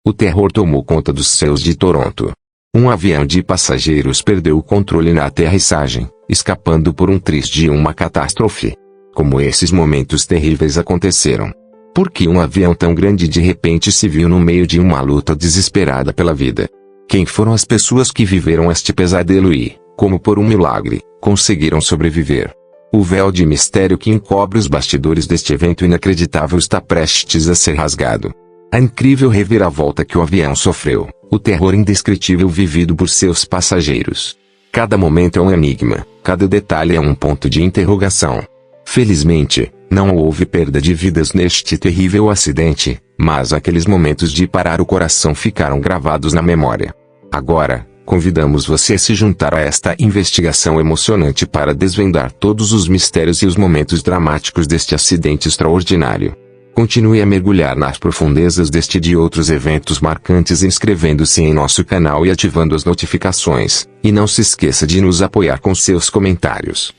O terror tomou conta dos céus de Toronto. Um avião de passageiros perdeu o controle na aterrissagem, escapando por um triz de uma catástrofe. Como esses momentos terríveis aconteceram? Por que um avião tão grande de repente se viu no meio de uma luta desesperada pela vida? Quem foram as pessoas que viveram este pesadelo e, como por um milagre, conseguiram sobreviver? O véu de mistério que encobre os bastidores deste evento inacreditável está prestes a ser rasgado. A incrível reviravolta que o avião sofreu, o terror indescritível vivido por seus passageiros. Cada momento é um enigma, cada detalhe é um ponto de interrogação. Felizmente, não houve perda de vidas neste terrível acidente, mas aqueles momentos de parar o coração ficaram gravados na memória. Agora, convidamos você a se juntar a esta investigação emocionante para desvendar todos os mistérios e os momentos dramáticos deste acidente extraordinário. Continue a mergulhar nas profundezas deste e de outros eventos marcantes inscrevendo-se em nosso canal e ativando as notificações, e não se esqueça de nos apoiar com seus comentários.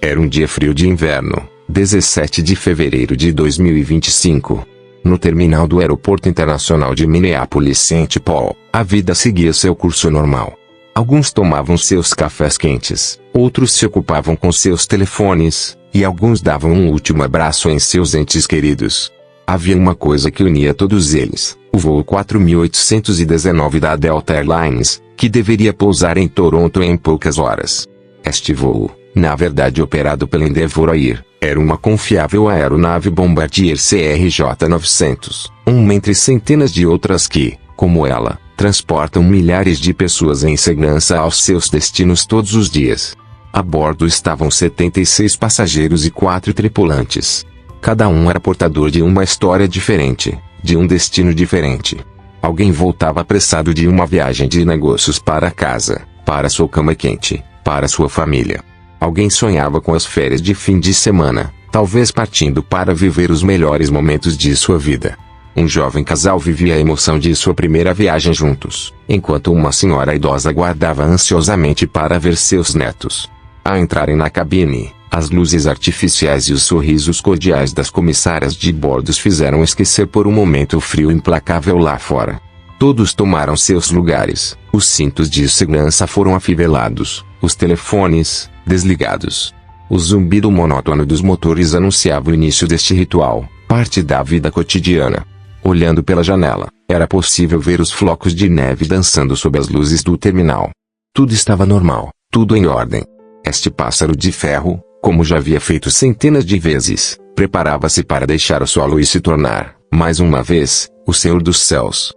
Era um dia frio de inverno, 17 de fevereiro de 2025. No terminal do Aeroporto Internacional de Minneapolis-Saint Paul, a vida seguia seu curso normal. Alguns tomavam seus cafés quentes, outros se ocupavam com seus telefones, e alguns davam um último abraço em seus entes queridos. Havia uma coisa que unia todos eles, o voo 4819 da Delta Airlines, que deveria pousar em Toronto em poucas horas. Este voo, na verdade operado pela Endeavour Air, era uma confiável aeronave Bombardier CRJ-900, uma entre centenas de outras que, como ela, transportam milhares de pessoas em segurança aos seus destinos todos os dias. A bordo estavam 76 passageiros e 4 tripulantes. Cada um era portador de uma história diferente, de um destino diferente. Alguém voltava apressado de uma viagem de negócios para casa, para sua cama quente, para sua família. Alguém sonhava com as férias de fim de semana, talvez partindo para viver os melhores momentos de sua vida. Um jovem casal vivia a emoção de sua primeira viagem juntos, enquanto uma senhora idosa aguardava ansiosamente para ver seus netos. Ao entrarem na cabine, as luzes artificiais e os sorrisos cordiais das comissárias de bordo fizeram esquecer por um momento o frio implacável lá fora. Todos tomaram seus lugares, os cintos de segurança foram afivelados, os telefones, desligados. O zumbido monótono dos motores anunciava o início deste ritual, parte da vida cotidiana. Olhando pela janela, era possível ver os flocos de neve dançando sob as luzes do terminal. Tudo estava normal, tudo em ordem. Este pássaro de ferro, como já havia feito centenas de vezes, preparava-se para deixar o solo e se tornar, mais uma vez, o Senhor dos Céus.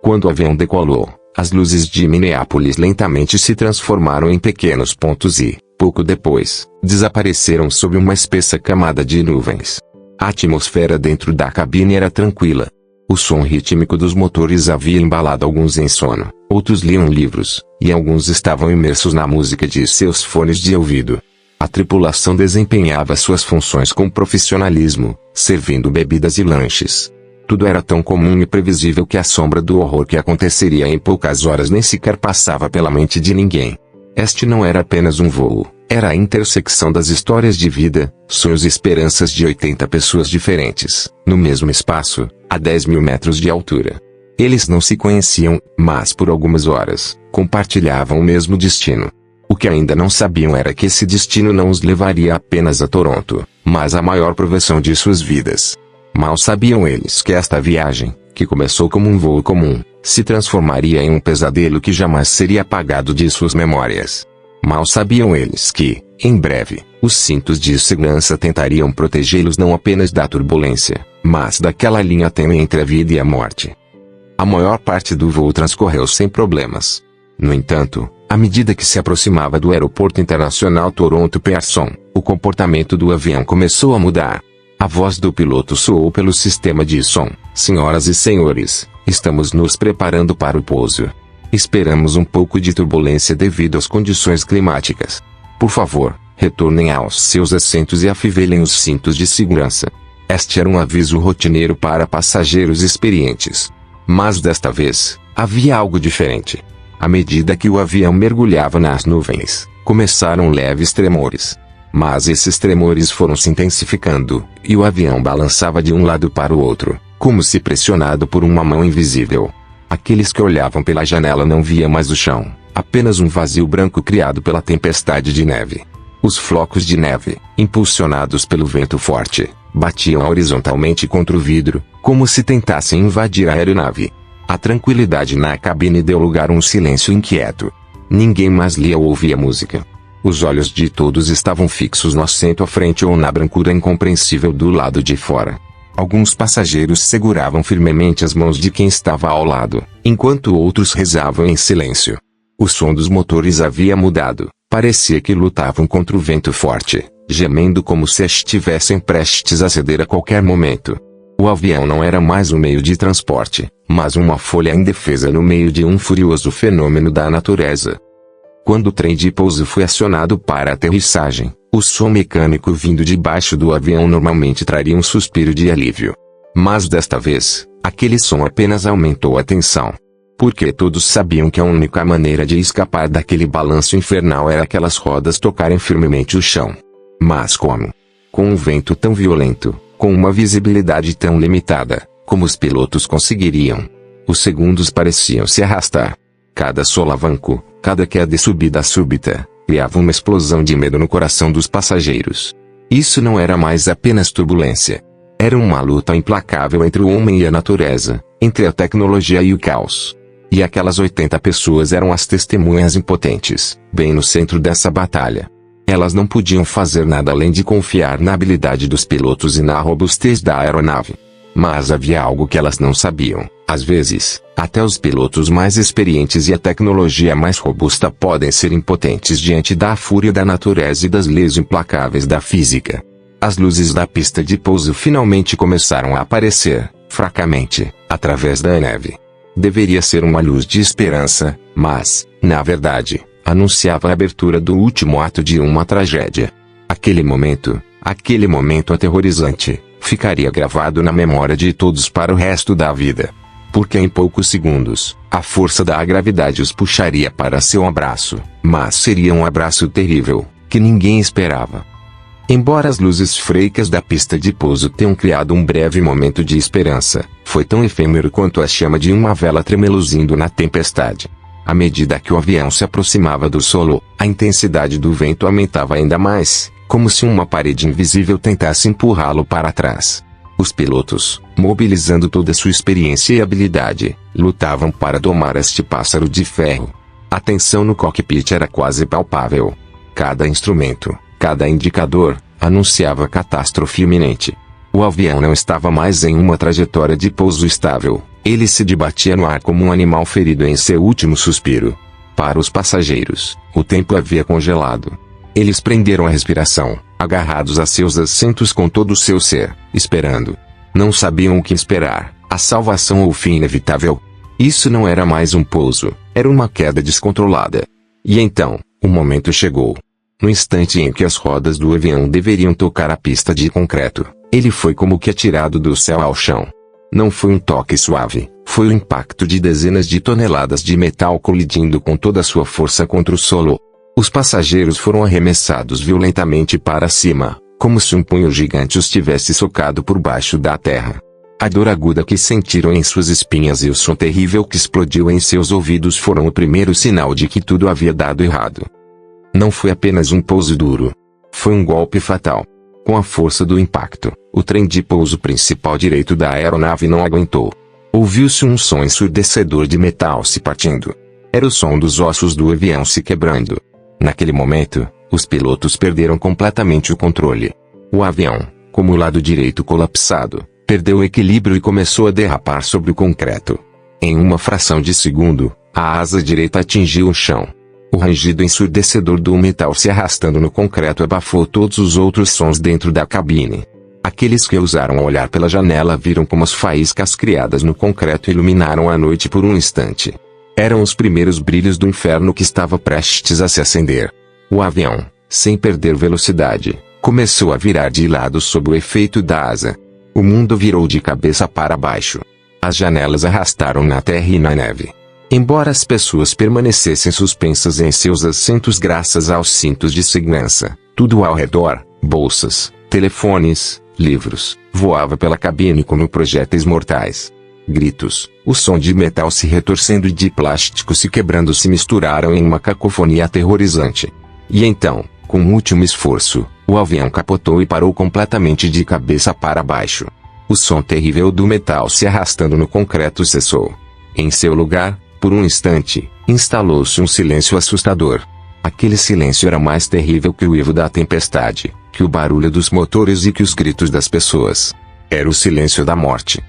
Quando o avião decolou, as luzes de Minneapolis lentamente se transformaram em pequenos pontos e, pouco depois, desapareceram sob uma espessa camada de nuvens. A atmosfera dentro da cabine era tranquila. O som rítmico dos motores havia embalado alguns em sono, outros liam livros, e alguns estavam imersos na música de seus fones de ouvido. A tripulação desempenhava suas funções com profissionalismo, servindo bebidas e lanches. Tudo era tão comum e previsível que a sombra do horror que aconteceria em poucas horas nem sequer passava pela mente de ninguém. Este não era apenas um voo, era a intersecção das histórias de vida, sonhos e esperanças de 80 pessoas diferentes, no mesmo espaço, a 10.000 metros de altura. Eles não se conheciam, mas por algumas horas, compartilhavam o mesmo destino. O que ainda não sabiam era que esse destino não os levaria apenas a Toronto, mas à maior provação de suas vidas. Mal sabiam eles que esta viagem, que começou como um voo comum, se transformaria em um pesadelo que jamais seria apagado de suas memórias. Mal sabiam eles que, em breve, os cintos de segurança tentariam protegê-los não apenas da turbulência, mas daquela linha tênue entre a vida e a morte. A maior parte do voo transcorreu sem problemas. No entanto, à medida que se aproximava do Aeroporto Internacional Toronto Pearson, o comportamento do avião começou a mudar. A voz do piloto soou pelo sistema de som: "Senhoras e senhores, estamos nos preparando para o pouso. Esperamos um pouco de turbulência devido às condições climáticas. Por favor, retornem aos seus assentos e afivelem os cintos de segurança." Este era um aviso rotineiro para passageiros experientes. Mas desta vez, havia algo diferente. À medida que o avião mergulhava nas nuvens, começaram leves tremores. Mas esses tremores foram se intensificando, e o avião balançava de um lado para o outro, como se pressionado por uma mão invisível. Aqueles que olhavam pela janela não viam mais o chão, apenas um vazio branco criado pela tempestade de neve. Os flocos de neve, impulsionados pelo vento forte, batiam horizontalmente contra o vidro, como se tentassem invadir a aeronave. A tranquilidade na cabine deu lugar a um silêncio inquieto. Ninguém mais lia ou ouvia música. Os olhos de todos estavam fixos no assento à frente ou na brancura incompreensível do lado de fora. Alguns passageiros seguravam firmemente as mãos de quem estava ao lado, enquanto outros rezavam em silêncio. O som dos motores havia mudado. Parecia que lutavam contra o vento forte, gemendo como se estivessem prestes a ceder a qualquer momento. O avião não era mais um meio de transporte, mas uma folha indefesa no meio de um furioso fenômeno da natureza. Quando o trem de pouso foi acionado para a aterrissagem, o som mecânico vindo de baixo do avião normalmente traria um suspiro de alívio. Mas desta vez, aquele som apenas aumentou a tensão. Porque todos sabiam que a única maneira de escapar daquele balanço infernal era aquelas rodas tocarem firmemente o chão. Mas como? Com um vento tão violento, com uma visibilidade tão limitada, como os pilotos conseguiriam? Os segundos pareciam se arrastar. Cada solavanco, cada queda e subida súbita, criava uma explosão de medo no coração dos passageiros. Isso não era mais apenas turbulência. Era uma luta implacável entre o homem e a natureza, entre a tecnologia e o caos. E aquelas 80 pessoas eram as testemunhas impotentes, bem no centro dessa batalha. Elas não podiam fazer nada além de confiar na habilidade dos pilotos e na robustez da aeronave. Mas havia algo que elas não sabiam. Às vezes, até os pilotos mais experientes e a tecnologia mais robusta podem ser impotentes diante da fúria da natureza e das leis implacáveis da física. As luzes da pista de pouso finalmente começaram a aparecer, fracamente, através da neve. Deveria ser uma luz de esperança, mas, na verdade, anunciava a abertura do último ato de uma tragédia. Aquele momento aterrorizante, ficaria gravado na memória de todos para o resto da vida. Porque em poucos segundos, a força da gravidade os puxaria para seu abraço, mas seria um abraço terrível, que ninguém esperava. Embora as luzes freicas da pista de pouso tenham criado um breve momento de esperança, foi tão efêmero quanto a chama de uma vela tremeluzindo na tempestade. À medida que o avião se aproximava do solo, a intensidade do vento aumentava ainda mais, como se uma parede invisível tentasse empurrá-lo para trás. Os pilotos, mobilizando toda sua experiência e habilidade, lutavam para domar este pássaro de ferro. A tensão no cockpit era quase palpável. Cada instrumento, cada indicador, anunciava catástrofe iminente. O avião não estava mais em uma trajetória de pouso estável, ele se debatia no ar como um animal ferido em seu último suspiro. Para os passageiros, o tempo havia congelado. Eles prenderam a respiração, agarrados a seus assentos com todo o seu ser, esperando. Não sabiam o que esperar, a salvação ou o fim inevitável. Isso não era mais um pouso, era uma queda descontrolada. E então, o momento chegou. No instante em que as rodas do avião deveriam tocar a pista de concreto, ele foi como que atirado do céu ao chão. Não foi um toque suave, foi o impacto de dezenas de toneladas de metal colidindo com toda a sua força contra o solo. Os passageiros foram arremessados violentamente para cima, como se um punho gigante os tivesse socado por baixo da terra. A dor aguda que sentiram em suas espinhas e o som terrível que explodiu em seus ouvidos foram o primeiro sinal de que tudo havia dado errado. Não foi apenas um pouso duro. Foi um golpe fatal. Com a força do impacto, o trem de pouso principal direito da aeronave não aguentou. Ouviu-se um som ensurdecedor de metal se partindo. Era o som dos ossos do avião se quebrando. Naquele momento, os pilotos perderam completamente o controle. O avião, como o lado direito colapsado, perdeu o equilíbrio e começou a derrapar sobre o concreto. Em uma fração de segundo, a asa direita atingiu o chão. O rangido ensurdecedor do metal se arrastando no concreto abafou todos os outros sons dentro da cabine. Aqueles que ousaram olhar pela janela viram como as faíscas criadas no concreto iluminaram a noite por um instante. Eram os primeiros brilhos do inferno que estava prestes a se acender. O avião, sem perder velocidade, começou a virar de lado sob o efeito da asa. O mundo virou de cabeça para baixo. As janelas arrastaram na terra e na neve. Embora as pessoas permanecessem suspensas em seus assentos graças aos cintos de segurança, tudo ao redor, bolsas, telefones, livros, voava pela cabine como projéteis mortais. gritos, o som de metal se retorcendo e de plástico se quebrando se misturaram em uma cacofonia aterrorizante. E então, com um último esforço, o avião capotou e parou completamente de cabeça para baixo. O som terrível do metal se arrastando no concreto cessou. Em seu lugar, por um instante, instalou-se um silêncio assustador. Aquele silêncio era mais terrível que o uivo da tempestade, que o barulho dos motores e que os gritos das pessoas. Era o silêncio da morte.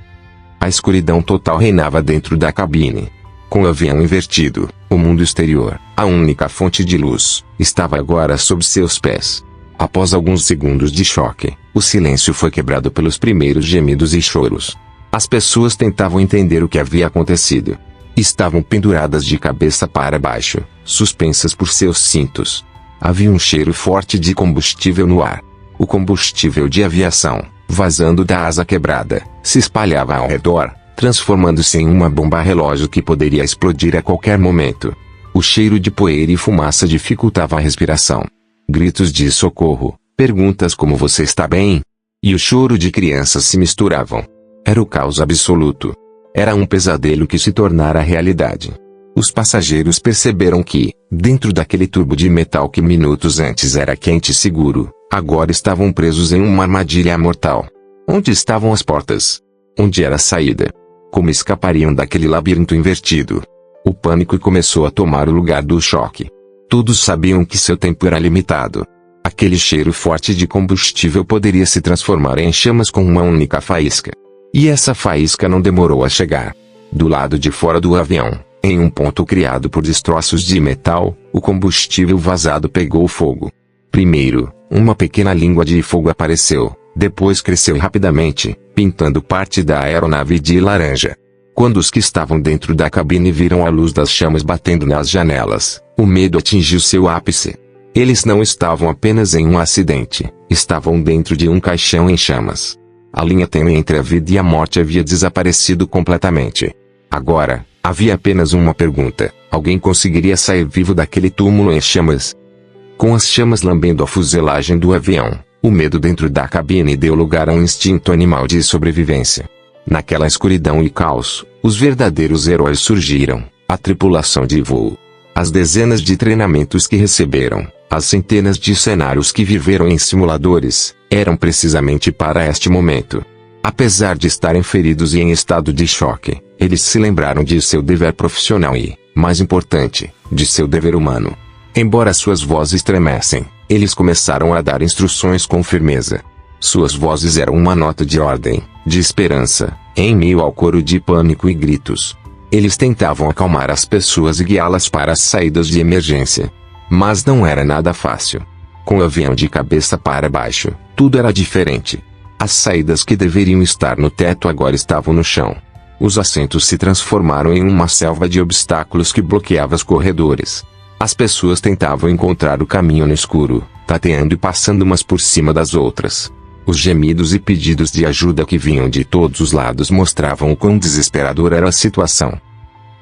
A escuridão total reinava dentro da cabine. Com o avião invertido, o mundo exterior, a única fonte de luz, estava agora sob seus pés. Após alguns segundos de choque, o silêncio foi quebrado pelos primeiros gemidos e choros. As pessoas tentavam entender o que havia acontecido. Estavam penduradas de cabeça para baixo, suspensas por seus cintos. Havia um cheiro forte de combustível no ar. O combustível de aviação, vazando da asa quebrada, se espalhava ao redor, transformando-se em uma bomba relógio que poderia explodir a qualquer momento. O cheiro de poeira e fumaça dificultava a respiração. Gritos de socorro, perguntas como "você está bem?" e o choro de crianças se misturavam. Era o caos absoluto. Era um pesadelo que se tornara realidade. Os passageiros perceberam que, dentro daquele tubo de metal que minutos antes era quente e seguro, agora estavam presos em uma armadilha mortal. Onde estavam as portas? Onde era a saída? Como escapariam daquele labirinto invertido? O pânico começou a tomar o lugar do choque. Todos sabiam que seu tempo era limitado. Aquele cheiro forte de combustível poderia se transformar em chamas com uma única faísca. E essa faísca não demorou a chegar. Do lado de fora do avião, em um ponto criado por destroços de metal, o combustível vazado pegou fogo. Primeiro, uma pequena língua de fogo apareceu, depois cresceu rapidamente, pintando parte da aeronave de laranja. Quando os que estavam dentro da cabine viram a luz das chamas batendo nas janelas, o medo atingiu seu ápice. Eles não estavam apenas em um acidente, estavam dentro de um caixão em chamas. A linha tênue entre a vida e a morte havia desaparecido completamente. Agora, havia apenas uma pergunta: alguém conseguiria sair vivo daquele túmulo em chamas? Com as chamas lambendo a fuselagem do avião, o medo dentro da cabine deu lugar a um instinto animal de sobrevivência. Naquela escuridão e caos, os verdadeiros heróis surgiram, a tripulação de voo. As dezenas de treinamentos que receberam, as centenas de cenários que viveram em simuladores, eram precisamente para este momento. Apesar de estarem feridos e em estado de choque, eles se lembraram de seu dever profissional e, mais importante, de seu dever humano. Embora suas vozes tremessem, eles começaram a dar instruções com firmeza. Suas vozes eram uma nota de ordem, de esperança, em meio ao coro de pânico e gritos. Eles tentavam acalmar as pessoas e guiá-las para as saídas de emergência. Mas não era nada fácil. Com o avião de cabeça para baixo, tudo era diferente. As saídas que deveriam estar no teto agora estavam no chão. Os assentos se transformaram em uma selva de obstáculos que bloqueava os corredores. As pessoas tentavam encontrar o caminho no escuro, tateando e passando umas por cima das outras. Os gemidos e pedidos de ajuda que vinham de todos os lados mostravam o quão desesperadora era a situação.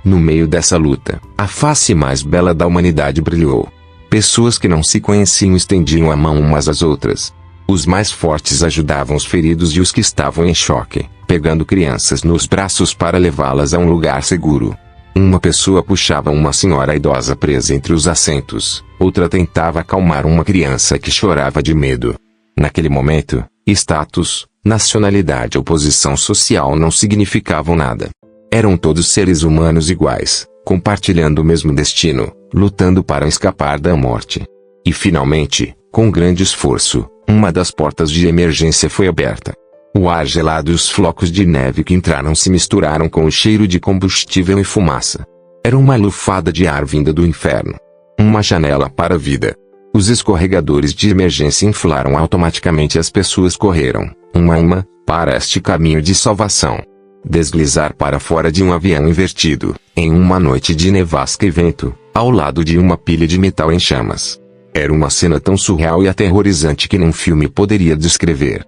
No meio dessa luta, a face mais bela da humanidade brilhou. Pessoas que não se conheciam estendiam a mão umas às outras. Os mais fortes ajudavam os feridos e os que estavam em choque, pegando crianças nos braços para levá-las a um lugar seguro. Uma pessoa puxava uma senhora idosa presa entre os assentos, outra tentava acalmar uma criança que chorava de medo. Naquele momento, status, nacionalidade ou posição social não significavam nada. Eram todos seres humanos iguais, compartilhando o mesmo destino, lutando para escapar da morte. E finalmente, com grande esforço, uma das portas de emergência foi aberta. O ar gelado e os flocos de neve que entraram se misturaram com o cheiro de combustível e fumaça. Era uma lufada de ar vinda do inferno. Uma janela para a vida. Os escorregadores de emergência inflaram automaticamente e as pessoas correram, uma a uma, para este caminho de salvação. Deslizar para fora de um avião invertido, em uma noite de nevasca e vento, ao lado de uma pilha de metal em chamas. Era uma cena tão surreal e aterrorizante que nenhum filme poderia descrever.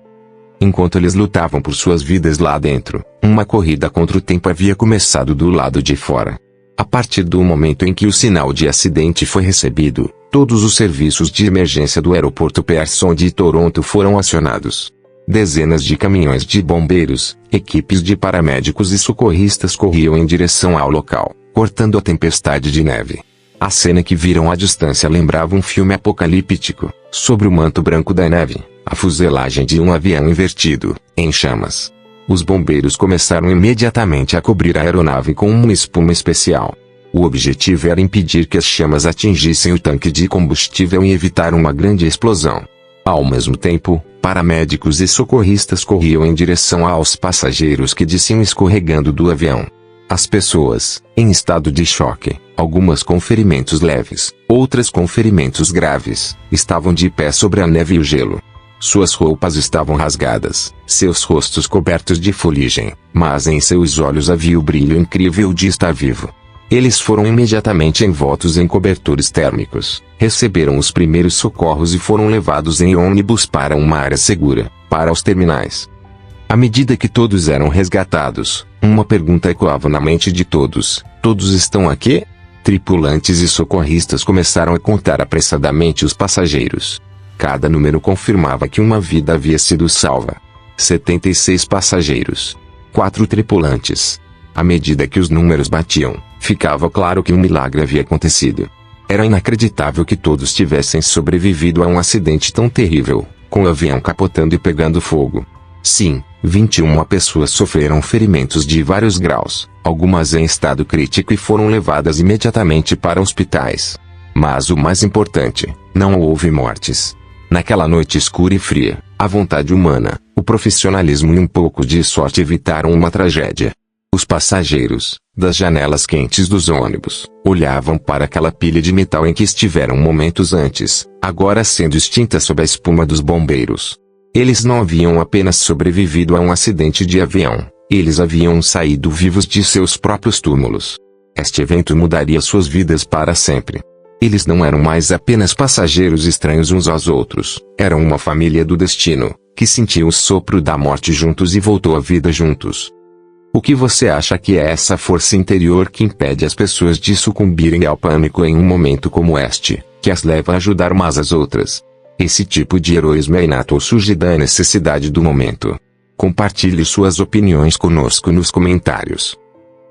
Enquanto eles lutavam por suas vidas lá dentro, uma corrida contra o tempo havia começado do lado de fora. A partir do momento em que o sinal de acidente foi recebido, todos os serviços de emergência do aeroporto Pearson de Toronto foram acionados. Dezenas de caminhões de bombeiros, equipes de paramédicos e socorristas corriam em direção ao local, cortando a tempestade de neve. A cena que viram à distância lembrava um filme apocalíptico. Sobre o manto branco da neve, a fuselagem de um avião invertido, em chamas. Os bombeiros começaram imediatamente a cobrir a aeronave com uma espuma especial. O objetivo era impedir que as chamas atingissem o tanque de combustível e evitar uma grande explosão. Ao mesmo tempo, paramédicos e socorristas corriam em direção aos passageiros que desciam escorregando do avião. As pessoas, em estado de choque, algumas com ferimentos leves, outras com ferimentos graves, estavam de pé sobre a neve e o gelo. Suas roupas estavam rasgadas, seus rostos cobertos de fuligem, mas em seus olhos havia o brilho incrível de estar vivo. Eles foram imediatamente envoltos em cobertores térmicos, receberam os primeiros socorros e foram levados em ônibus para uma área segura, para os terminais. À medida que todos eram resgatados, uma pergunta ecoava na mente de todos: todos estão aqui? Tripulantes e socorristas começaram a contar apressadamente os passageiros. Cada número confirmava que uma vida havia sido salva. 76 passageiros. 4 tripulantes. À medida que os números batiam, ficava claro que um milagre havia acontecido. Era inacreditável que todos tivessem sobrevivido a um acidente tão terrível, com o avião capotando e pegando fogo. Sim, 21 pessoas sofreram ferimentos de vários graus, algumas em estado crítico e foram levadas imediatamente para hospitais. Mas o mais importante, não houve mortes. Naquela noite escura e fria, a vontade humana, o profissionalismo e um pouco de sorte evitaram uma tragédia. Os passageiros, das janelas quentes dos ônibus, olhavam para aquela pilha de metal em que estiveram momentos antes, agora sendo extinta sob a espuma dos bombeiros. Eles não haviam apenas sobrevivido a um acidente de avião, eles haviam saído vivos de seus próprios túmulos. Este evento mudaria suas vidas para sempre. Eles não eram mais apenas passageiros estranhos uns aos outros, eram uma família do destino, que sentiu o sopro da morte juntos e voltou à vida juntos. O que você acha que é essa força interior que impede as pessoas de sucumbirem ao pânico em um momento como este, que as leva a ajudar umas às outras? Esse tipo de heroísmo é inato ou surge da necessidade do momento? Compartilhe suas opiniões conosco nos comentários.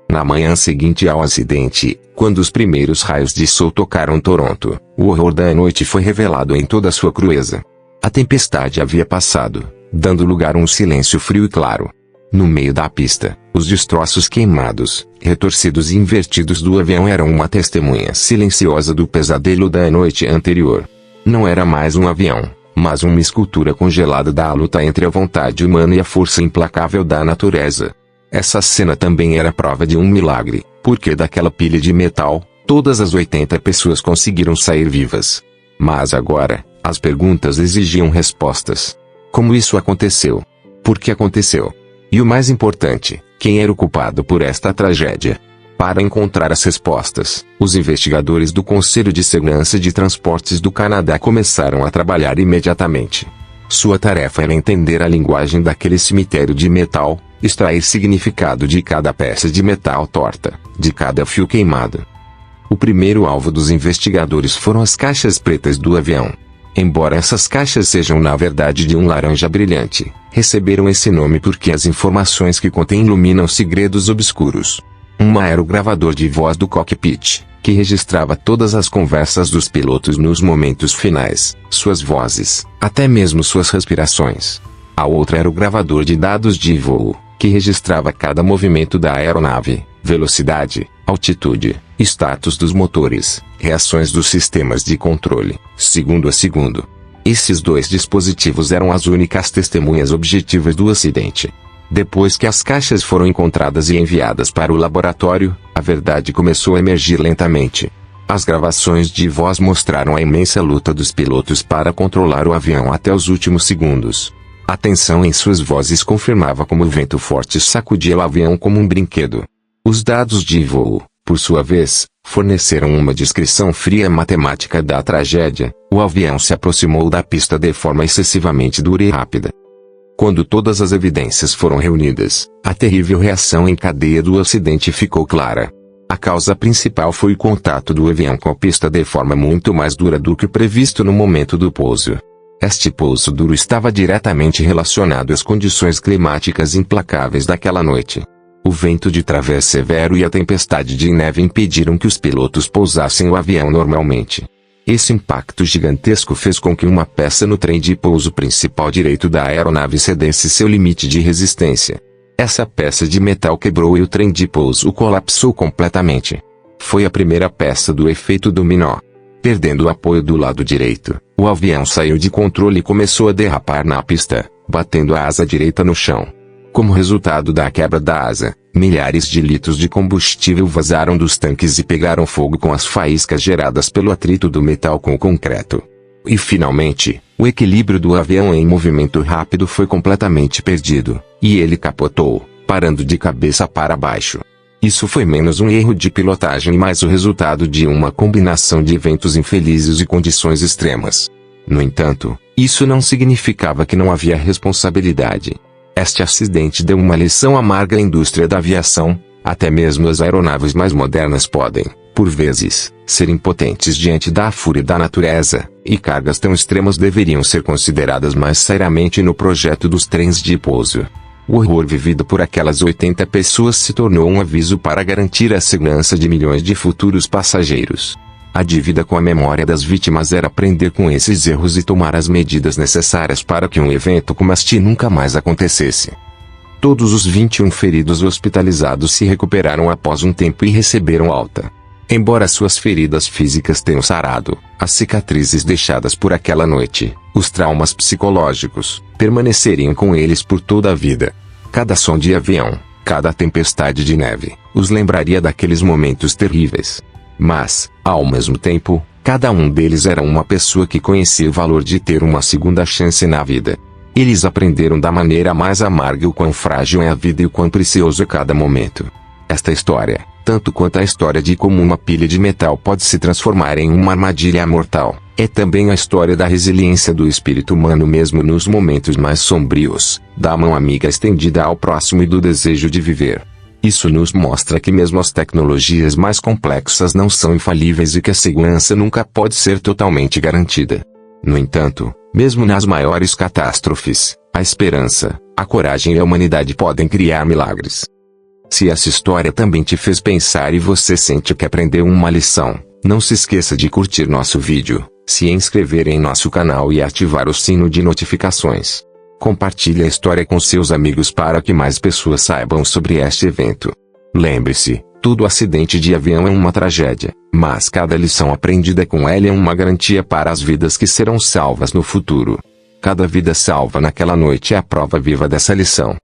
Na manhã seguinte ao acidente, quando os primeiros raios de sol tocaram Toronto, o horror da noite foi revelado em toda a sua crueza. A tempestade havia passado, dando lugar a um silêncio frio e claro. No meio da pista, os destroços queimados, retorcidos e invertidos do avião eram uma testemunha silenciosa do pesadelo da noite anterior. Não era mais um avião, mas uma escultura congelada da luta entre a vontade humana e a força implacável da natureza. Essa cena também era prova de um milagre, porque daquela pilha de metal, todas as 80 pessoas conseguiram sair vivas. Mas agora, as perguntas exigiam respostas. Como isso aconteceu? Por que aconteceu? E o mais importante, quem era o culpado por esta tragédia? Para encontrar as respostas, os investigadores do Conselho de Segurança de Transportes do Canadá começaram a trabalhar imediatamente. Sua tarefa era entender a linguagem daquele cemitério de metal, extrair significado de cada peça de metal torta, de cada fio queimado. O primeiro alvo dos investigadores foram as caixas pretas do avião. Embora essas caixas sejam na verdade de um laranja brilhante, receberam esse nome porque as informações que contêm iluminam segredos obscuros. Uma era o gravador de voz do cockpit, que registrava todas as conversas dos pilotos nos momentos finais, suas vozes, até mesmo suas respirações. A outra era o gravador de dados de voo, que registrava cada movimento da aeronave, velocidade, altitude, status dos motores, reações dos sistemas de controle, segundo a segundo. Esses dois dispositivos eram as únicas testemunhas objetivas do acidente. Depois que as caixas foram encontradas e enviadas para o laboratório, a verdade começou a emergir lentamente. As gravações de voz mostraram a imensa luta dos pilotos para controlar o avião até os últimos segundos. A tensão em suas vozes confirmava como o vento forte sacudia o avião como um brinquedo. Os dados de voo, por sua vez, forneceram uma descrição fria e matemática da tragédia. O avião se aproximou da pista de forma excessivamente dura e rápida. Quando todas as evidências foram reunidas, a terrível reação em cadeia do acidente ficou clara. A causa principal foi o contato do avião com a pista de forma muito mais dura do que previsto no momento do pouso. Este pouso duro estava diretamente relacionado às condições climáticas implacáveis daquela noite. O vento de través severo e a tempestade de neve impediram que os pilotos pousassem o avião normalmente. Esse impacto gigantesco fez com que uma peça no trem de pouso principal direito da aeronave cedesse seu limite de resistência. Essa peça de metal quebrou e o trem de pouso colapsou completamente. Foi a primeira peça do efeito dominó. Perdendo o apoio do lado direito, o avião saiu de controle e começou a derrapar na pista, batendo a asa direita no chão. Como resultado da quebra da asa, milhares de litros de combustível vazaram dos tanques e pegaram fogo com as faíscas geradas pelo atrito do metal com o concreto. E finalmente, o equilíbrio do avião em movimento rápido foi completamente perdido, e ele capotou, parando de cabeça para baixo. Isso foi menos um erro de pilotagem e mais o resultado de uma combinação de eventos infelizes e condições extremas. No entanto, isso não significava que não havia responsabilidade. Este acidente deu uma lição amarga à indústria da aviação. Até mesmo as aeronaves mais modernas podem, por vezes, ser impotentes diante da fúria da natureza, e cargas tão extremas deveriam ser consideradas mais seriamente no projeto dos trens de pouso. O horror vivido por aquelas 80 pessoas se tornou um aviso para garantir a segurança de milhões de futuros passageiros. A dívida com a memória das vítimas era aprender com esses erros e tomar as medidas necessárias para que um evento como este nunca mais acontecesse. Todos os 21 feridos hospitalizados se recuperaram após um tempo e receberam alta. Embora suas feridas físicas tenham sarado, as cicatrizes deixadas por aquela noite, os traumas psicológicos, permaneceriam com eles por toda a vida. Cada som de avião, cada tempestade de neve, os lembraria daqueles momentos terríveis. Mas, ao mesmo tempo, cada um deles era uma pessoa que conhecia o valor de ter uma segunda chance na vida. Eles aprenderam da maneira mais amarga o quão frágil é a vida e o quão precioso é cada momento. Esta história, tanto quanto a história de como uma pilha de metal pode se transformar em uma armadilha mortal, é também a história da resiliência do espírito humano mesmo nos momentos mais sombrios, da mão amiga estendida ao próximo e do desejo de viver. Isso nos mostra que mesmo as tecnologias mais complexas não são infalíveis e que a segurança nunca pode ser totalmente garantida. No entanto, mesmo nas maiores catástrofes, a esperança, a coragem e a humanidade podem criar milagres. Se essa história também te fez pensar e você sente que aprendeu uma lição, não se esqueça de curtir nosso vídeo, se inscrever em nosso canal e ativar o sino de notificações. Compartilhe a história com seus amigos para que mais pessoas saibam sobre este evento. Lembre-se, todo acidente de avião é uma tragédia, mas cada lição aprendida com ela é uma garantia para as vidas que serão salvas no futuro. Cada vida salva naquela noite é a prova viva dessa lição.